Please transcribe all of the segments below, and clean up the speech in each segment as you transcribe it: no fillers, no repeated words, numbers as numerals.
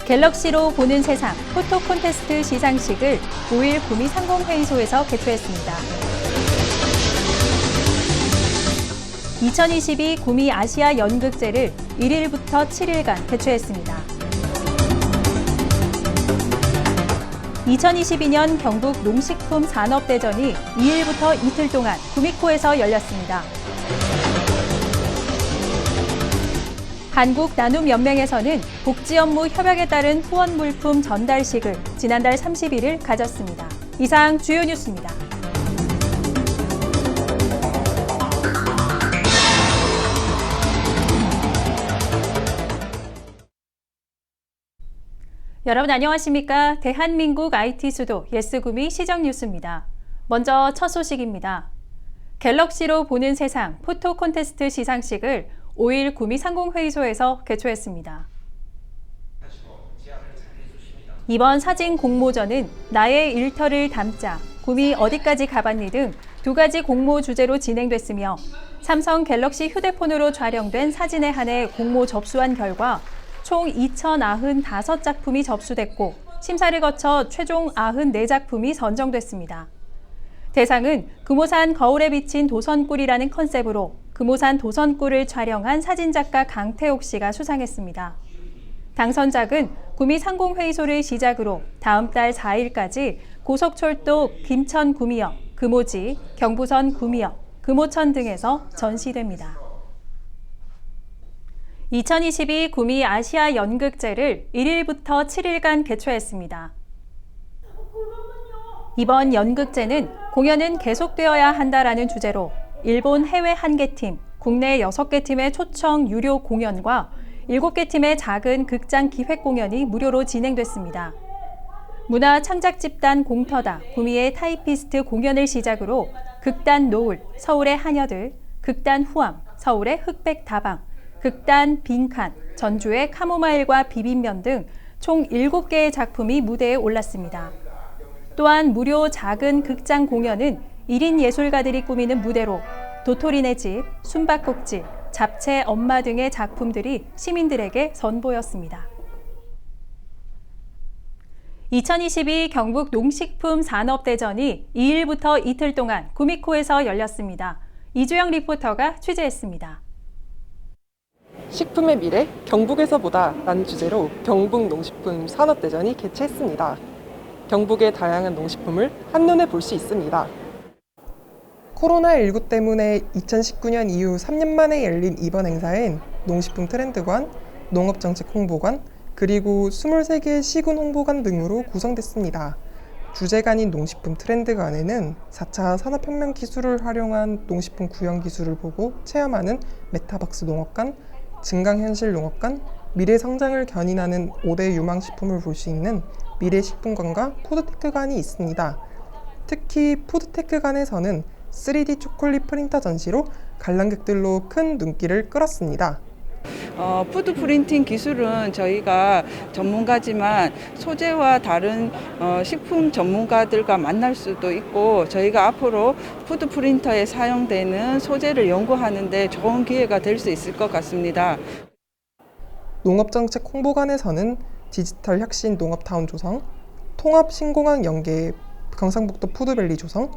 갤럭시로 보는 세상 포토 콘테스트 시상식을 5일 구미 상공회의소에서 개최했습니다. 2022 구미 아시아 연극제를 1일부터 7일간 개최했습니다. 2022년 경북 농식품 산업대전이 2일부터 이틀 동안 구미코에서 열렸습니다. 한국나눔연맹에서는 복지업무 협약에 따른 후원 물품 전달식을 지난달 31일 가졌습니다. 이상 주요 뉴스입니다. 여러분 안녕하십니까? 대한민국 IT 수도 예스구미 시정뉴스입니다. 먼저 첫 소식입니다. 갤럭시로 보는 세상 포토 콘테스트 시상식을 5일 구미 상공회의소에서 개최했습니다. 이번 사진 공모전은 나의 일터를 담자, 구미 어디까지 가봤니 등 두 가지 공모 주제로 진행됐으며 삼성 갤럭시 휴대폰으로 촬영된 사진에 한해 공모 접수한 결과 총 2,095작품이 접수됐고 심사를 거쳐 최종 94작품이 선정됐습니다. 대상은 금오산 거울에 비친 도선꿀이라는 컨셉으로 금오산 도선꿀을 촬영한 사진작가 강태옥 씨가 수상했습니다. 당선작은 구미 상공회의소를 시작으로 다음 달 4일까지 고속철도 김천-구미역, 금오지, 경부선 구미역, 금오천 등에서 전시됩니다. 2022 구미 아시아 연극제를 1일부터 7일간 개최했습니다. 이번 연극제는 공연은 계속되어야 한다라는 주제로 일본 해외 1개 팀, 국내 6개 팀의 초청 유료 공연과 7개 팀의 작은 극장 기획 공연이 무료로 진행됐습니다. 문화창작집단 공터다 구미의 타이피스트 공연을 시작으로 극단 노을, 서울의 하녀들, 극단 후암, 서울의 흑백 다방, 극단 빈칸, 전주의 카모마일과 비빔면 등 총 7개의 작품이 무대에 올랐습니다. 또한 무료 작은 극장 공연은 1인 예술가들이 꾸미는 무대로 도토리네 집, 숨바꼭질, 잡채 엄마 등의 작품들이 시민들에게 선보였습니다. 2022 경북 농식품 산업대전이 2일부터 이틀 동안 구미코에서 열렸습니다. 이주영 리포터가 취재했습니다. 식품의 미래, 경북에서 보다 라는 주제로 경북 농식품 산업대전이 개최했습니다. 경북의 다양한 농식품을 한눈에 볼 수 있습니다. 코로나19 때문에 2019년 이후 3년 만에 열린 이번 행사엔 농식품 트렌드관, 농업정책 홍보관, 그리고 23개 시군 홍보관 등으로 구성됐습니다. 주제관인 농식품 트렌드관에는 4차 산업혁명 기술을 활용한 농식품 구형 기술을 보고 체험하는 메타박스 농업관, 증강현실 농업관, 미래 성장을 견인하는 5대 유망식품을 볼 수 있는 미래식품관과 푸드테크관이 있습니다. 특히 푸드테크관에서는 3D 초콜릿 프린터 전시로 관람객들로 큰 눈길을 끌었습니다. 푸드 프린팅 기술은 저희가 전문가지만 소재와 다른 식품 전문가들과 만날 수도 있고 저희가 앞으로 푸드 프린터에 사용되는 소재를 연구하는 데 좋은 기회가 될 수 있을 것 같습니다. 농업정책 홍보관에서는 디지털 혁신 농업타운 조성, 통합 신공항 연계 경상북도 푸드밸리 조성,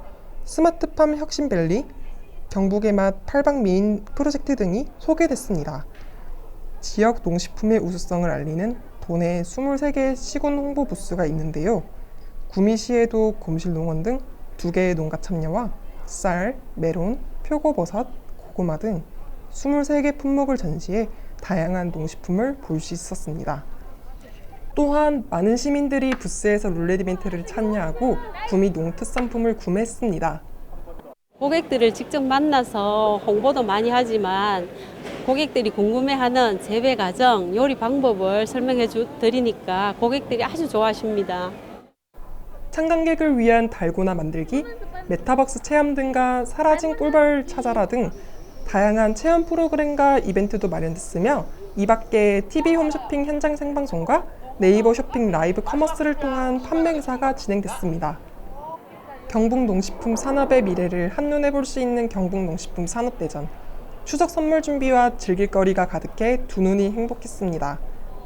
스마트팜 혁신밸리, 경북의 맛 팔방미인 프로젝트 등이 소개됐습니다. 지역 농식품의 우수성을 알리는 도내 23개 시군 홍보 부스가 있는데요. 구미시에도 곰실농원 등 2개의 농가 참여와 쌀, 메론, 표고버섯, 고구마 등 23개 품목을 전시해 다양한 농식품을 볼 수 있었습니다. 또한 많은 시민들이 부스에서 룰렛 이벤트를 참여하고 구미 농특산품을 구매했습니다. 고객들을 직접 만나서 홍보도 많이 하지만 고객들이 궁금해하는 재배 과정, 요리 방법을 설명해 드리니까 고객들이 아주 좋아하십니다. 참관객을 위한 달고나 만들기, 메타박스 체험 등과 사라진 꿀벌 찾아라 등 다양한 체험 프로그램과 이벤트도 마련됐으며 이 밖에 TV 홈쇼핑 현장 생방송과 네이버 쇼핑 라이브 커머스를 통한 판매 행사가 진행됐습니다. 경북 농식품 산업의 미래를 한눈에 볼 수 있는 경북 농식품 산업대전. 추석 선물 준비와 즐길 거리가 가득해 두 눈이 행복했습니다.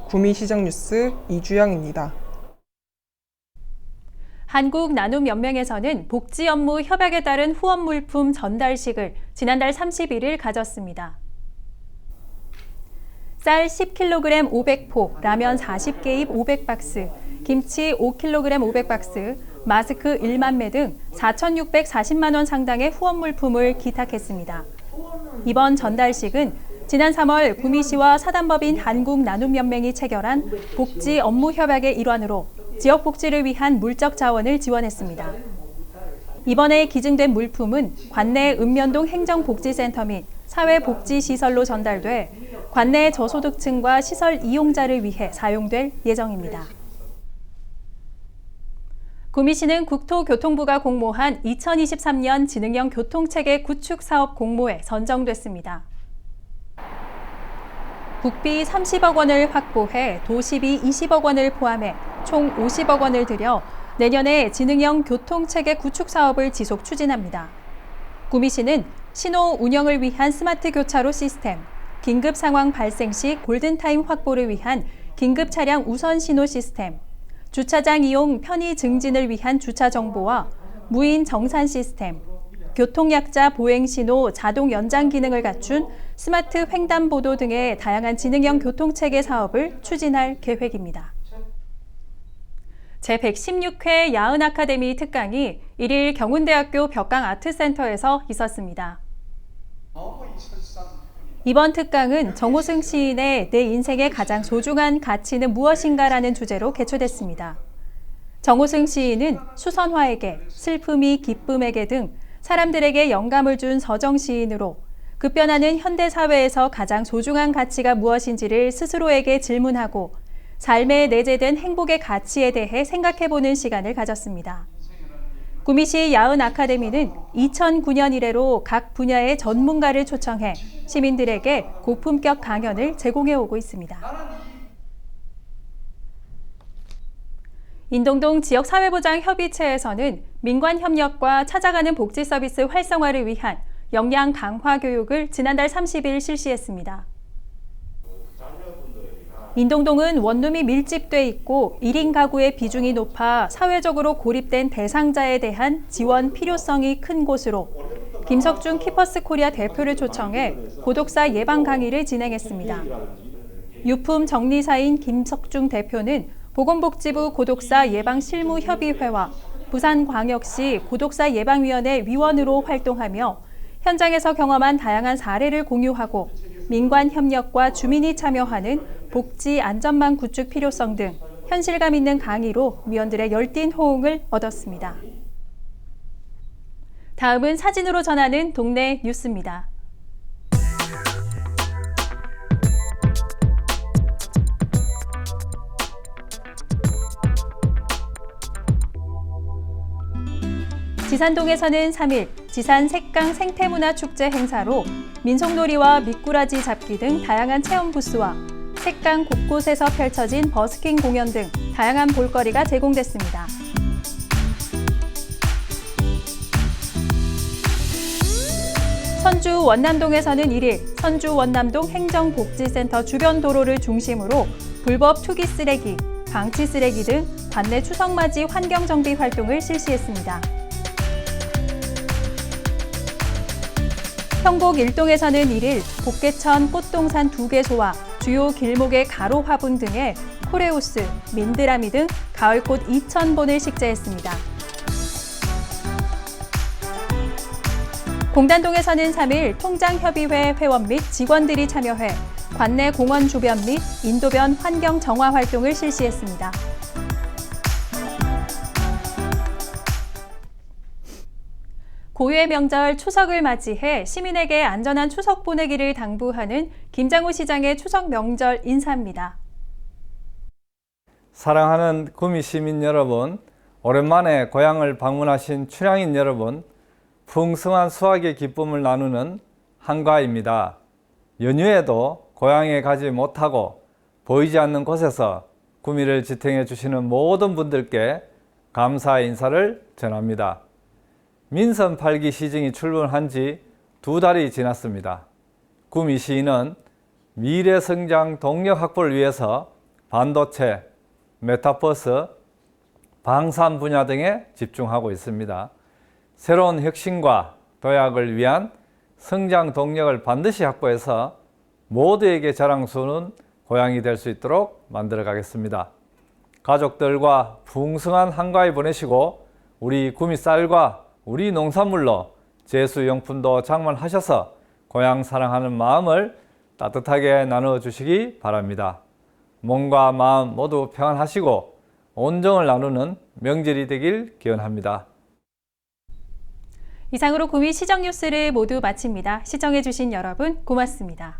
구미시장 뉴스 이주영입니다. 한국나눔연맹에서는 복지 업무 협약에 따른 후원 물품 전달식을 지난달 31일 가졌습니다. 쌀 10kg 500포, 라면 40개입 500박스, 김치 5kg 500박스, 마스크 1만 매 등 4,640만 원 상당의 후원 물품을 기탁했습니다. 이번 전달식은 지난 3월 구미시와 사단법인 한국나눔연맹이 체결한 복지 업무 협약의 일환으로 지역 복지를 위한 물적 자원을 지원했습니다. 이번에 기증된 물품은 관내 읍면동 행정복지센터 및 사회복지시설로 전달돼 관내 저소득층과 시설 이용자를 위해 사용될 예정입니다. 구미시는 국토교통부가 공모한 2023년 지능형 교통체계 구축 사업 공모에 선정됐습니다. 국비 30억 원을 확보해 도시비 20억 원을 포함해 총 50억 원을 들여 내년에 지능형 교통체계 구축 사업을 지속 추진합니다. 구미시는 신호 운영을 위한 스마트 교차로 시스템, 긴급 상황 발생 시 골든타임 확보를 위한 긴급 차량 우선 신호 시스템, 주차장 이용 편의 증진을 위한 주차 정보와 무인 정산 시스템, 교통약자 보행 신호 자동 연장 기능을 갖춘 스마트 횡단보도 등의 다양한 지능형 교통체계 사업을 추진할 계획입니다. 제116회 야은 아카데미 특강이 1일 경운대학교 벽강 아트센터에서 있었습니다. 이번 특강은 정호승 시인의 내 인생의 가장 소중한 가치는 무엇인가라는 주제로 개최됐습니다. 정호승 시인은 수선화에게, 슬픔이 기쁨에게 등 사람들에게 영감을 준 서정 시인으로 급변하는 현대 사회에서 가장 소중한 가치가 무엇인지를 스스로에게 질문하고 삶에 내재된 행복의 가치에 대해 생각해보는 시간을 가졌습니다. 구미시 야은 아카데미는 2009년 이래로 각 분야의 전문가를 초청해 시민들에게 고품격 강연을 제공해 오고 있습니다. 인동동 지역사회보장협의체에서는 민관협력과 찾아가는 복지 서비스 활성화를 위한 역량 강화 교육을 지난달 30일 실시했습니다. 인동동은 원룸이 밀집돼 있고 1인 가구의 비중이 높아 사회적으로 고립된 대상자에 대한 지원 필요성이 큰 곳으로 김석중 키퍼스 코리아 대표를 초청해 고독사 예방 강의를 진행했습니다. 유품 정리사인 김석중 대표는 보건복지부 고독사 예방 실무협의회와 부산광역시 고독사 예방위원회 위원으로 활동하며 현장에서 경험한 다양한 사례를 공유하고 민관 협력과 주민이 참여하는 복지 안전망 구축 필요성 등 현실감 있는 강의로 위원들의 열띤 호응을 얻었습니다. 다음은 사진으로 전하는 동네 뉴스입니다. 지산동에서는 3일 지산 색강 생태문화축제 행사로 민속놀이와 미꾸라지 잡기 등 다양한 체험 부스와 색강 곳곳에서 펼쳐진 버스킹 공연 등 다양한 볼거리가 제공됐습니다. 선주 원남동에서는 1일 선주 원남동 행정복지센터 주변 도로를 중심으로 불법 투기 쓰레기, 방치 쓰레기 등 관내 추석맞이 환경정비 활동을 실시했습니다. 평곡 일동에서는 1일 복개천 꽃동산 2개소와 주요 길목의 가로 화분 등의 코레우스, 민드라미 등 가을꽃 2,000본을 식재했습니다. 공단동에서는 3일 통장협의회 회원 및 직원들이 참여해 관내 공원 주변 및 인도변 환경 정화 활동을 실시했습니다. 고유의 명절 추석을 맞이해 시민에게 안전한 추석 보내기를 당부하는 김장우 시장의 추석 명절 인사입니다. 사랑하는 구미 시민 여러분, 오랜만에 고향을 방문하신 출향인 여러분, 풍성한 수확의 기쁨을 나누는 한가입니다. 연휴에도 고향에 가지 못하고 보이지 않는 곳에서 구미를 지탱해 주시는 모든 분들께 감사 인사를 전합니다. 민선 8기 시증이 출범한 지 2달이 지났습니다. 구미시는 미래 성장 동력 확보를 위해서 반도체, 메타버스, 방산 분야 등에 집중하고 있습니다. 새로운 혁신과 도약을 위한 성장 동력을 반드시 확보해서 모두에게 자랑스러운 고향이 될 수 있도록 만들어 가겠습니다. 가족들과 풍성한 한가위 보내시고 우리 구미쌀과 우리 농산물로 제수용품도 장만하셔서 고향 사랑하는 마음을 따뜻하게 나눠주시기 바랍니다. 몸과 마음 모두 평안하시고 온정을 나누는 명절이 되길 기원합니다. 이상으로 구미 시정 뉴스를 모두 마칩니다. 시청해주신 여러분 고맙습니다.